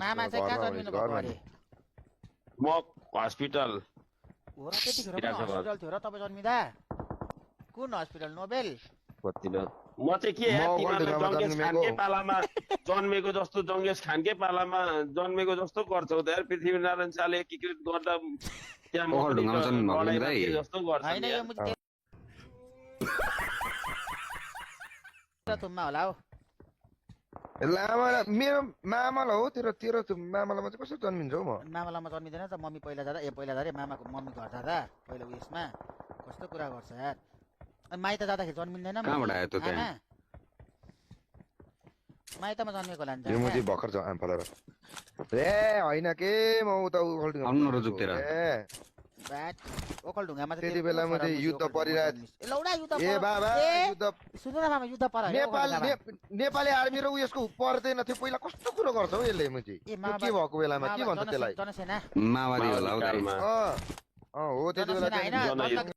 मामा चाहिँ कहाँ जन्मिनु भएको अरे म हस्पिटल हो र त्यतिखेर पनि हस्पिटल थियो र तपाईँ जन्मिँदा कुन हस्पिटल नोबेल म चाहिँ के यार तिमीहरूले जङ्गेश खानकै पालामा जन्मेको जस्तो जङ्गेश खानकै पालामा जन्मेको जस्तो गर्छौ त यार पृथ्वीनारायण शाहले एकीकृत गर्दा त्यहाँ ओखलढुङ्गामा जन्म भएको लडाइँमा दाइ। के जस्तो गर्छ होइन यो मुझे तुममा होला हौ लामा मेरो मामाला हो तेरो तेरो मामालामा चाहिँ कसरी जन्मिन्छ हौ म मामालामा जन्मिँदैन त मम्मी पहिला जाँदा पहिला जाँदा मामाको मम्मी घर जाँदा पहिला उयसमा कस्तो कुरा गर्छ यार अनि माइत जाँदाखेरि जन्मिँदैन कहाँबाट आयो त त्यहाँ? माइतमा जन्मेको लान्छ यो म चाहिँ भर्खर छ आम फलाएर ए होइन के म उता ओखलढुङ्गा आउनु न रुजुकतिर। ए ओखलढुङ्गामा त्यति बेलामा चाहिँ युद्ध परिरहेको लौडा युद्ध ए बाबा ए, युद्ध सुन्नु न मामा युद्ध पर नेपाली आर्मी र उयसको पर्दैन थियो पहिला कस्तो कुरो गर्छ हौ यसले म चाहिँ ए, के भएको बेलामा के भन्छ त्यसलाई जनसेना माओवादी होला हौ दाइ। कालमा हो त्यति बेला जनसेना होइन